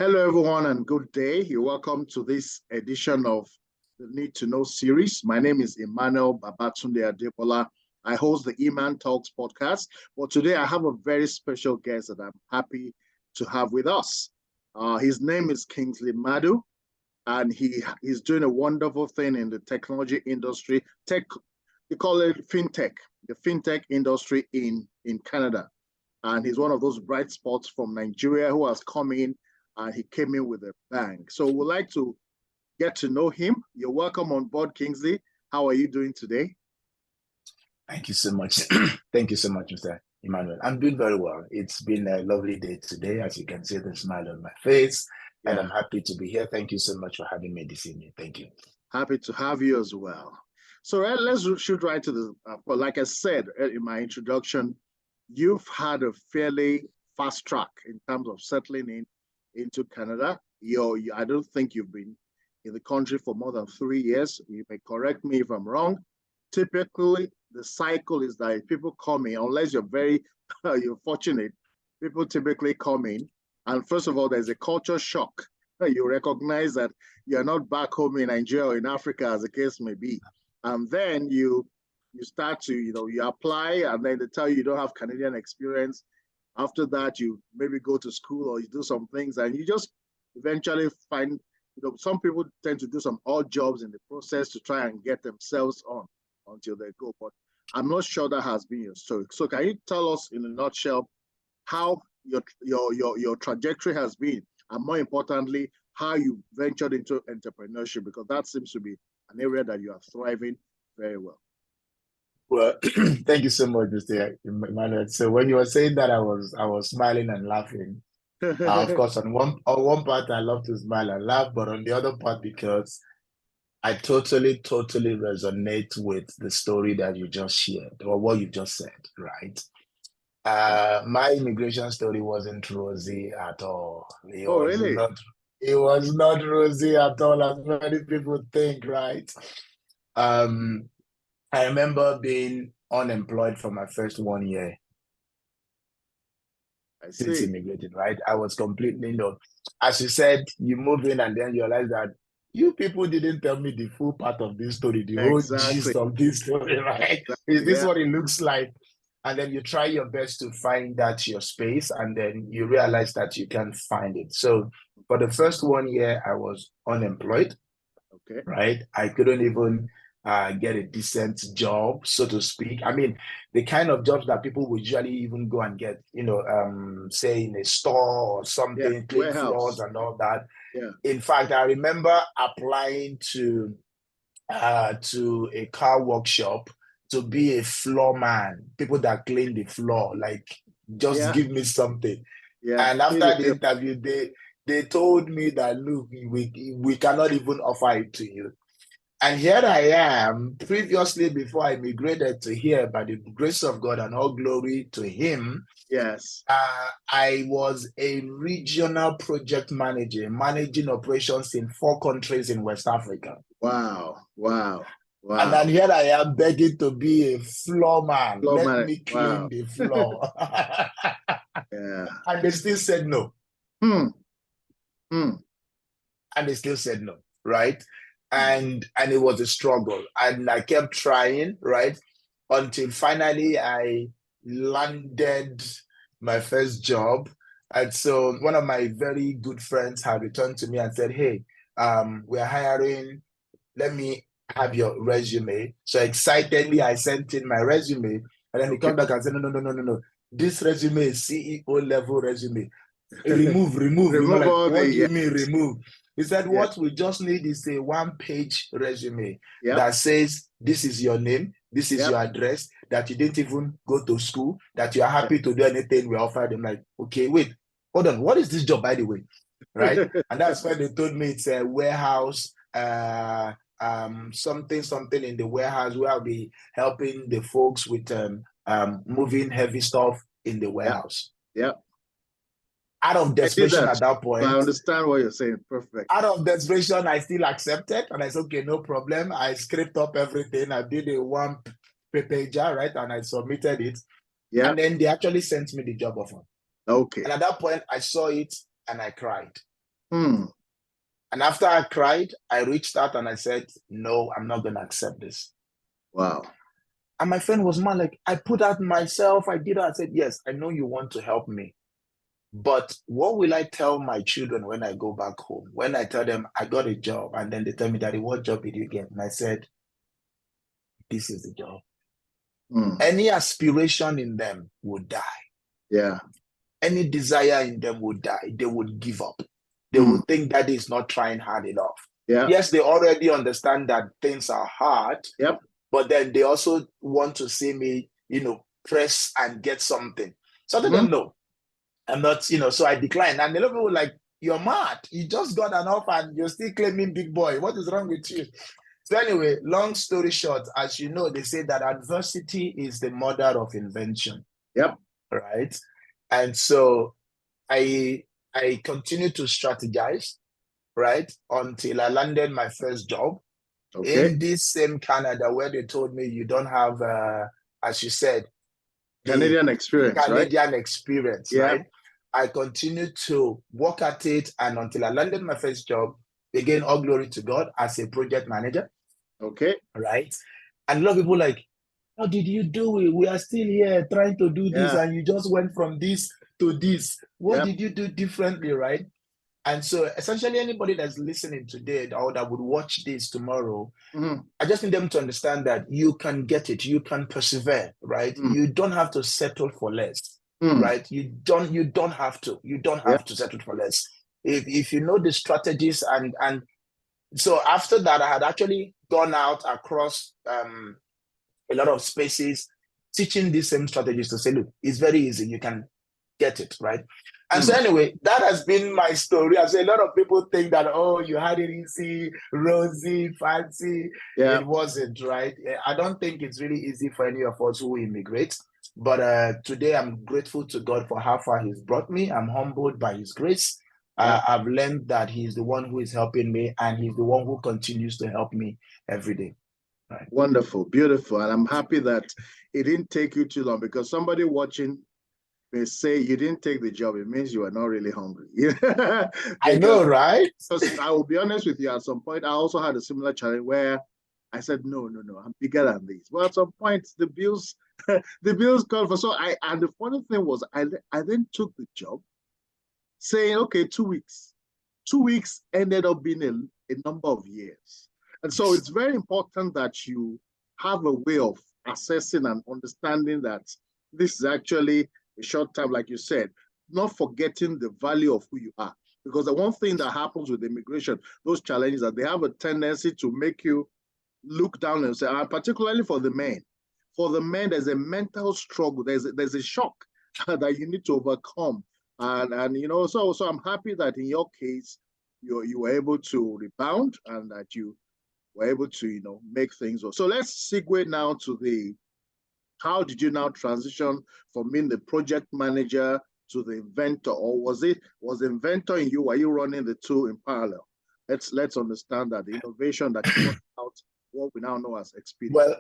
Hello, everyone, and good day. You're welcome to this edition of the Need to Know series. My name is Emmanuel Babatunde Adebola. I host the Eman Talks podcast. But today I have a very special guest that I'm happy to have with us. His name is Kingsley Madu, and he's doing a wonderful thing in the technology industry. They call it fintech, the fintech industry in Canada. And he's one of those bright spots from Nigeria who has come in, and he came in with a bang. So we'd like to get to know him. You're welcome on board, Kingsley. How are you doing today? Thank you so much. Thank you so much, Mr. Emmanuel. I'm doing very well. It's been a lovely day today. As you can see, the smile on my face, and I'm happy to be here. Thank you so much for having me this evening. Thank you. Happy to have you as well. So let's shoot right to the, well, like I said in my introduction, you've had a fairly fast track in terms of settling into Canada. I don't think you've been in the country for more than 3 years. You may correct me if I'm wrong. Typically, the cycle is that people come in, unless you're you're fortunate, people typically come in. And first of all, there's a culture shock. You recognize that you're not back home in Nigeria or in Africa, as the case may be. And then you start to, you apply, and then they tell you don't have Canadian experience. After that, you maybe go to school or you do some things, and you just eventually find, some people tend to do some odd jobs in the process to try and get themselves on until they go. But I'm not sure that has been your story. So can you tell us in a nutshell how your trajectory has been, and more importantly, how you ventured into entrepreneurship, because that seems to be an area that you are thriving very well. Well, thank you so much, Mr. Emmanuel. So when you were saying that, I was smiling and laughing. Of course, on one part, I love to smile and laugh, but on the other part, because I totally resonate with the story that you just shared, or what you just said, right? My immigration story wasn't rosy at all. It was not rosy at all, as many people think, right? I remember being unemployed for my first 1 year since immigrating, right? I was completely as you said, you move in and then you realize that you people didn't tell me the full part of this story, the whole gist of this story, right? Is this what it looks like? And then you try your best to find that your space, and then you realize that you can't find it. So for the first 1 year, I was unemployed, right? I couldn't even get a decent job, so to speak. I mean, the kind of jobs that people would usually even go and get, say in a store or something, clean floors and all that. Yeah. In fact, I remember applying to a car workshop to be a floor man, people that clean the floor, like just give me something. Yeah. And after the interview, they told me that, look, we cannot even offer it to you. And here I am, previously, before I migrated to here, by the grace of God and all glory to Him. Yes. I was a regional project manager, managing operations in 4 countries in West Africa. Wow. And then here I am begging to be a floor man. Let me clean the floor. And they still said no. And they still said no, right? And it was a struggle, and I kept trying, right, until finally I landed my first job. And so one of my very good friends had returned to me and said, hey, we're hiring, let me have your resume. So excitedly I sent in my resume, and then he came back and said, no, this resume is CEO level resume. Remove. What do you mean remove? He said, what we just need is a 1-page resume that says, this is your name, this is your address, that you didn't even go to school, that you are happy to do anything we offer them. Like, okay, wait, hold on. What is this job, by the way? Right? And that's when they told me it's a warehouse, something in the warehouse where I'll be helping the folks with moving heavy stuff in the warehouse. Yeah. Out of desperation at that point. I understand what you're saying. Perfect. Out of desperation, I still accepted. And I said, okay, no problem. I script up everything. I did a 1-pager, right? And I submitted it. Yeah. And then they actually sent me the job offer. Okay. And at that point, I saw it and I cried. Hmm. And after I cried, I reached out and I said, no, I'm not going to accept this. Wow. And my friend was mad, like, I put out myself, I did it. I said, yes, I know you want to help me. But what will I tell my children when I go back home? When I tell them I got a job and then they tell me, Daddy, what job did you get? And I said, this is the job. Hmm. Any aspiration in them would die. Yeah. Any desire in them would die. They would give up. They would think that is not trying hard enough. Yeah. Yes, they already understand that things are hard. Yep. But then they also want to see me, press and get something. So I told them, no, I'm not, so I declined. And a lot of people were like, you're mad. You just got an offer and you're still claiming big boy. What is wrong with you? So anyway, long story short, as you know, they say that adversity is the mother of invention. Yep. Right. And so I continued to strategize, right, until I landed my first job. Okay. In this same Canada, where they told me you don't have, as you said, Canadian experience, Canadian experience, yeah. right? I continued to work at it, and until I landed my first job, again, all glory to God, as a project manager. Okay. Right? And a lot of people like, how did you do it? We are still here trying to do this, and you just went from this to this. What did you do differently, right? And so essentially anybody that's listening today or that would watch this tomorrow, I just need them to understand that you can get it, you can persevere, right? You don't have to settle for less, right? You don't have to settle for less. If you know the strategies and so after that, I had actually gone out across a lot of spaces teaching these same strategies to say, look, it's very easy, you can get it, right? And so anyway, that has been my story. I say a lot of people think that, oh, you had it easy, rosy, fancy. Yeah. It wasn't, right? I don't think it's really easy for any of us who immigrate. But today I'm grateful to God for how far he's brought me. I'm humbled by his grace. Yeah. I've learned that he's the one who is helping me, and he's the one who continues to help me every day. Right. Wonderful, beautiful. And I'm happy that it didn't take you too long, because somebody watching may say you didn't take the job. It means you are not really hungry. I know, right? Because I will be honest with you, at some point, I also had a similar challenge where I said, no, I'm bigger than this. Well, at some point, the bills called for. So and the funny thing was, I then took the job saying, okay, 2 weeks. 2 weeks ended up being a number of years. And so it's very important that you have a way of assessing and understanding that this is actually a short time, like you said, not forgetting the value of who you are. Because the one thing that happens with immigration, those challenges, that they have a tendency to make you look down and say, and particularly for the men. For the men, there's a mental struggle. There's a shock that you need to overcome. And so I'm happy that in your case, you were able to rebound and that you were able to, make things work. So let's segue now to how did you now transition from being the project manager to the inventor? Or was the inventor in you? Were you running the two in parallel? Let's understand that the innovation that came out, what we now know as Expedier.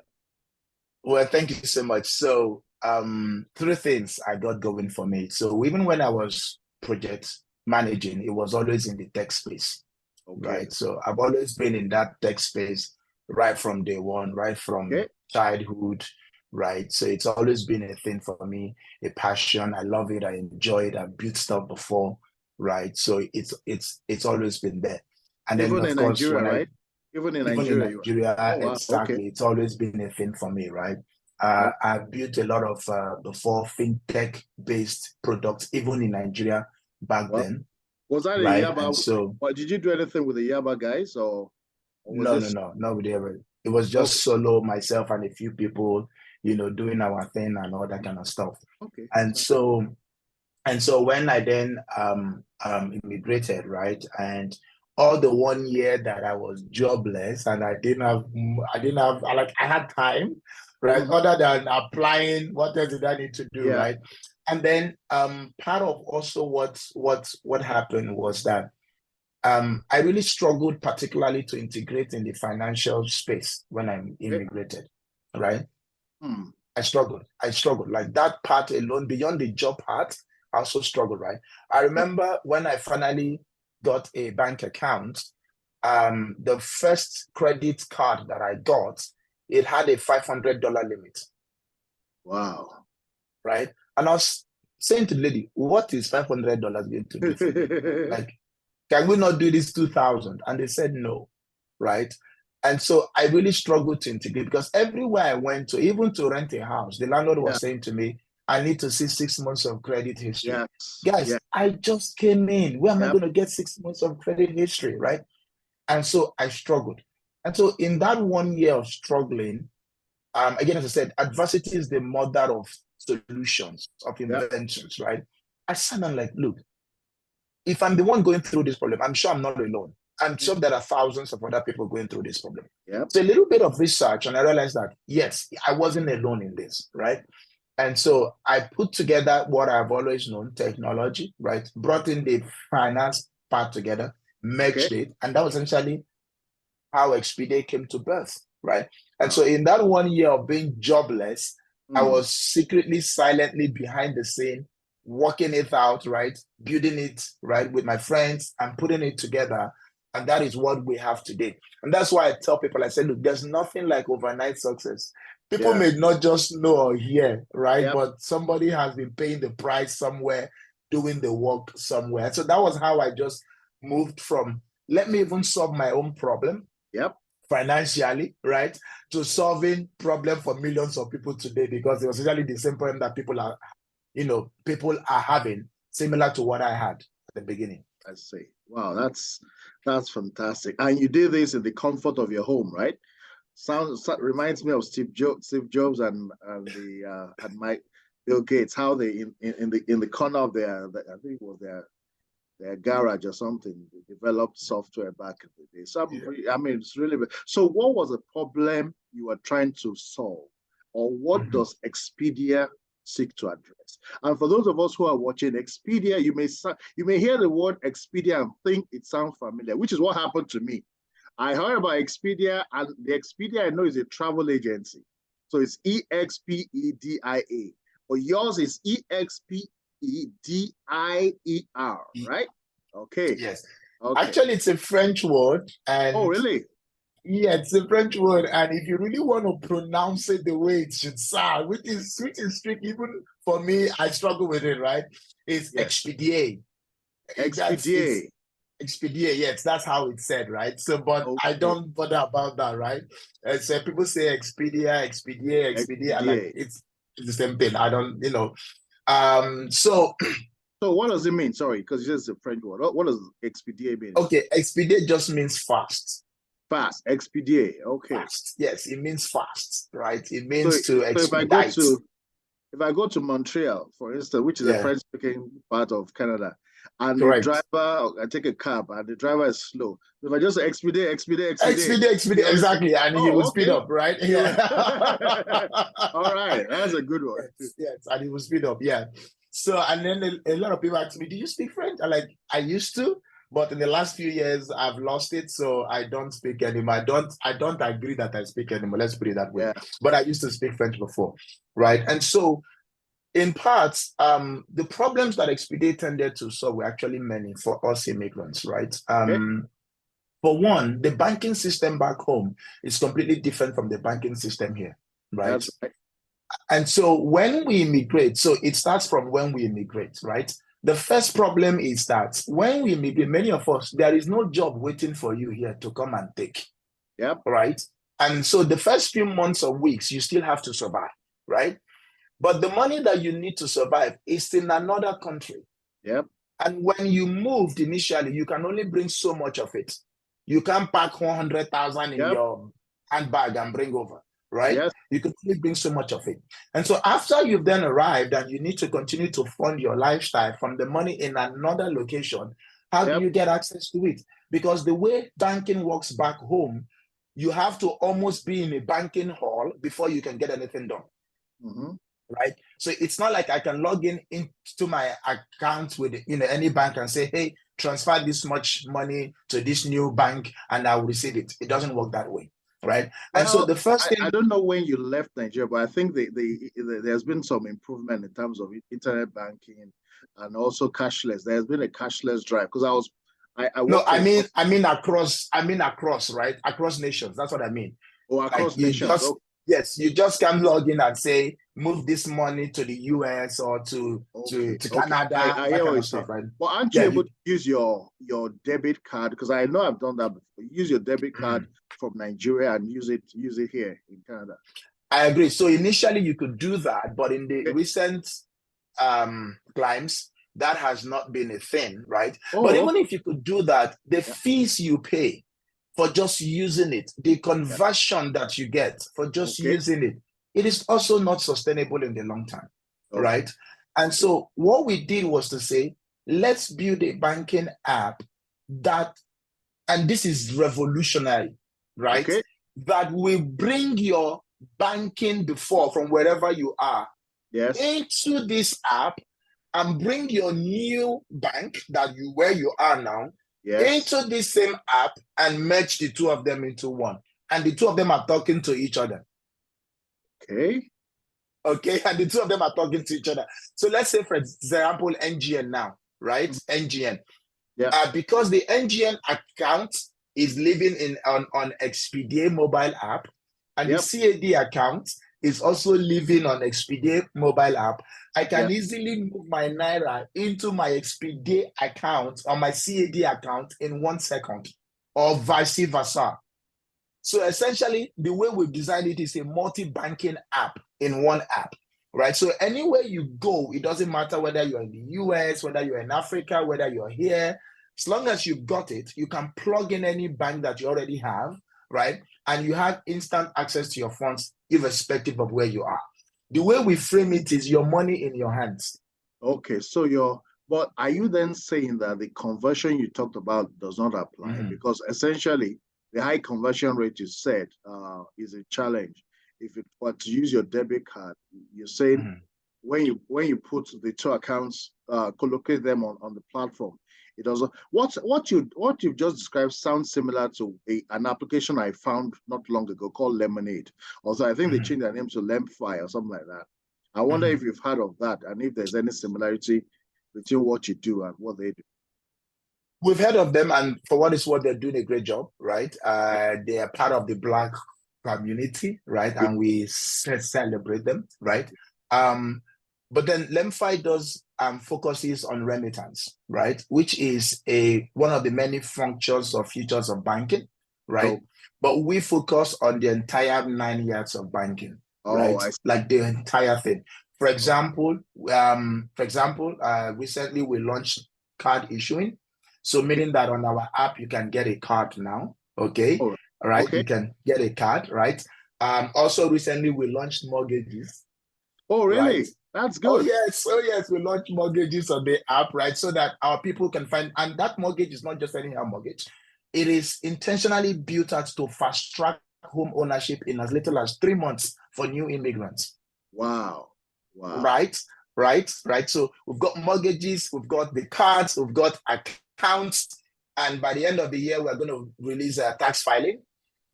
Well, thank you so much. So 3 things I got going for me. So even when I was project managing, it was always in the tech space. Okay. Right. So I've always been in that tech space right from day one, right from childhood, right? So it's always been a thing for me, a passion. I love it. I enjoy it. I've built stuff before, right? So it's always been there. And even then, of course, Nigeria, when right? Even in Nigeria, oh, wow. Exactly. Okay. It's always been a thing for me, right? I've built a lot of before fintech based products, even in Nigeria back then. Was that right? A Yaba? And so, did you do anything with the Yaba guys, or no, not with everybody. It was just solo, myself and a few people, doing our thing and all that kind of stuff. Okay. And so when I then immigrated, right, and all the 1 year that I was jobless and I had time, right, other than applying. What else did I need to do, right? And then part of also what happened was that I really struggled, particularly to integrate in the financial space when I immigrated, right? I struggled. Like that part alone, beyond the job part, I also struggled, right? I remember when I finally got a bank account, the first credit card that I got, it had a $500 limit. Wow. Right? And I was saying to the lady, what is $500 going to do for me? Like, can we not do this 2,000? And they said no, right? And so I really struggled to integrate because everywhere I went to, even to rent a house, the landlord was saying to me, I need to see 6 months of credit history. Yes. Guys, yes. I just came in. Where am I going to get 6 months of credit history, right? And so I struggled. And so in that 1 year of struggling, again, as I said, adversity is the mother of solutions, of inventions, right? I sat down like, look, if I'm the one going through this problem, I'm sure I'm not alone. I'm sure there are thousands of other people going through this problem. So a little bit of research, and I realized that, yes, I wasn't alone in this, right? And so I put together what I've always known, technology, right? Brought in the finance part together, merged it, and that was essentially how Expedier came to birth, right? And so in that 1 year of being jobless, I was secretly, silently behind the scene, working it out, right? Building it, right, with my friends and putting it together. And that is what we have today. And that's why I tell people, I say, look, there's nothing like overnight success. People may not just know or hear, right? But somebody has been paying the price somewhere, doing the work somewhere. So that was how I just moved from, let me even solve my own problem. Financially, right, to solving problem for millions of people today, because it was really the same problem that people are having, similar to what I had at the beginning. I see. Wow, that's fantastic. And you did this in the comfort of your home, right? Reminds me of Steve Jobs and Bill Gates, how they in the corner of their, I think it was their garage or something, they developed software back in the day. So I mean, it's really. So what was the problem you were trying to solve, or what does Expedier seek to address? And for those of us who are watching Expedier, you may hear the word Expedier and think it sounds familiar, which is what happened to me. I heard about Expedier, and the Expedier I know is a travel agency. So it's EXPEDIA. But yours is EXPEDIER, right? Okay. Yes. Okay. Actually, it's a French word. And oh, really? Yeah, it's a French word. And if you really want to pronounce it the way it should sound, which is tricky, even for me, I struggle with it, right? It's Expedier. Expedier. Expedier, yes, that's how it's said, right? So, but I don't bother about that, right? So people say Expedier, like it's the same thing. I don't, So what does it mean? Sorry, because it's just a French word. What does Expedier mean? Okay, Expedier just means fast. Fast, Expedier. Okay. Fast. Yes, it means fast, right? It means to expedite. If I go to Montreal, for instance, which is a French-speaking part of Canada, and the driver, I take a cab, and the driver is slow. If I just Expedier, exactly, and he will speed up, right? Yeah. All right, that's a good one. Yes, and he will speed up, yeah. So, and then a lot of people ask me, do you speak French? I'm like, I used to, but in the last few years, I've lost it, so I don't speak anymore. I don't agree that I speak anymore. Let's put it that way. But I used to speak French before, right? And so, in parts, the problems that Expedier tended to solve were actually many for us immigrants, right? For one, the banking system back home is completely different from the banking system here, right? That's right. And so when we immigrate, so it starts from when we immigrate, right? The first problem is that when we immigrate, many of us, there is no job waiting for you here to come and take. Right? And so the first few months or weeks, you still have to survive, right? But the money that you need to survive is in another country. And when you moved initially, you can only bring so much of it. You can't pack 100,000 in your handbag and bring over, right? You can only bring so much of it. And so after you've then arrived and you need to continue to fund your lifestyle from the money in another location, how do you get access to it? Because the way banking works back home, you have to almost be in a banking hall before you can get anything done. Right? So it's not like I can log into my account with any bank and say, hey, transfer this much money to this new bank and I will receive it. It doesn't work that way. Right. Well, and so the first thing, I don't know when you left Nigeria, but I think there's been some improvement in terms of internet banking and also cashless. There's been a cashless drive because No, I mean across, right? Across nations. That's what I mean. Or across nations. Yes, you just can log in and say, move this money to the US or to Canada. I hear what you say. Right? But aren't you able to use your debit card? Because I know I've done that before. Use your debit card from Nigeria and use it here in Canada. I agree. So initially you could do that, but in the recent climbs, that has not been a thing, right? But even if you could do that, the fees you pay for just using it, the conversion that you get for just using it, it is also not sustainable in the long term, right? And so what we did was to say, let's build a banking app that, and this is revolutionary, right? That will bring your banking before from wherever you are into this app and bring your new bank where you are now into this same app and merge the two of them into one. And the two of them are talking to each other. Okay, and the two of them are talking to each other. So let's say, for example, NGN now, right? NGN. Because the NGN account is living on Expedier mobile app, and the CAD account is also living on Expedier mobile app, I can easily move my Naira into my Expedier account or my CAD account in 1 second, or vice versa. So essentially, the way we've designed it is a multi-banking app in one app, right? So anywhere you go, it doesn't matter whether you're in the US, whether you're in Africa, whether you're here, as long as you've got it, you can plug in any bank that you already have, right? And you have instant access to your funds, irrespective of where you are. The way we frame it is your money in your hands. Okay, so but are you then saying that the conversion you talked about does not apply? Because essentially, the high conversion rate you said is a challenge. If it were to use your debit card, you're saying when you put the two accounts, collocate them on the platform, it also what you've just described sounds similar to an application I found not long ago called Lemonade. Also, I think they changed their name to Lemfi or something like that. I wonder if you've heard of that and if there's any similarity between what you do and what they do. We've heard of them, and for what it's worth, they're doing a great job, right? They are part of the Black community, right? And we celebrate them, right? But then Lemfi does focuses on remittance, right? Which is one of the many functions or features of banking, right? But we focus on the entire 9 years of banking, right? Like the entire thing. For example, recently we launched card issuing. So meaning that on our app, you can get a card now, right? You can get a card, right? Also recently we launched mortgages. Oh, really? Right? That's good. Oh yes, we launched mortgages on the app, right? So that our people can find, and that mortgage is not just any mortgage. It is intentionally built out to fast track home ownership in as little as 3 months for new immigrants. Wow. Right. So we've got mortgages, we've got the cards, we've got accounts, and by the end of the year, we're going to release a tax filing,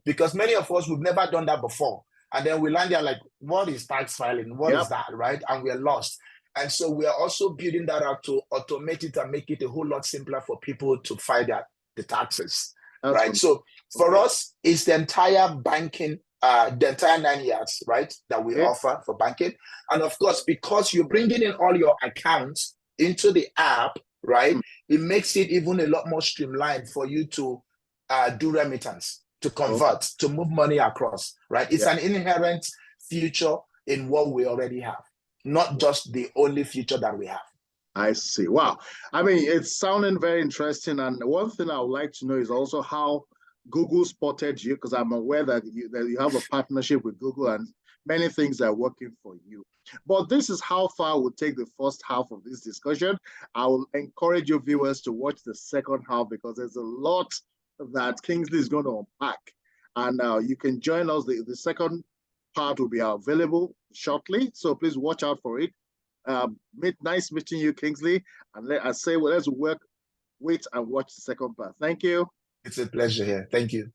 because many of us, we've never done that before. And then we land there like, what is tax filing? What is that, right? And we're lost. And so we are also building that out to automate it and make it a whole lot simpler for people to file the taxes, right? So for us, it's the entire banking, the entire 9 years, right, that we offer for banking. And of course, because you're bringing in all your accounts into the app, right, it makes it even a lot more streamlined for you to do remittance, to convert, to move money across, right? It's an inherent feature in what we already have, not just the only feature that we have. I see. Wow. I mean, it's sounding very interesting. And one thing I would like to know is also how Google spotted you, because I'm aware that you have a partnership with Google and many things are working for you. But this is how far we'll take the first half of this discussion. I will encourage your viewers to watch the second half, because there's a lot that Kingsley is going to unpack. And you can join us. The second part will be available shortly, so please watch out for it. Nice meeting you, Kingsley. And let's wait and watch the second part. Thank you. It's a pleasure here. Thank you.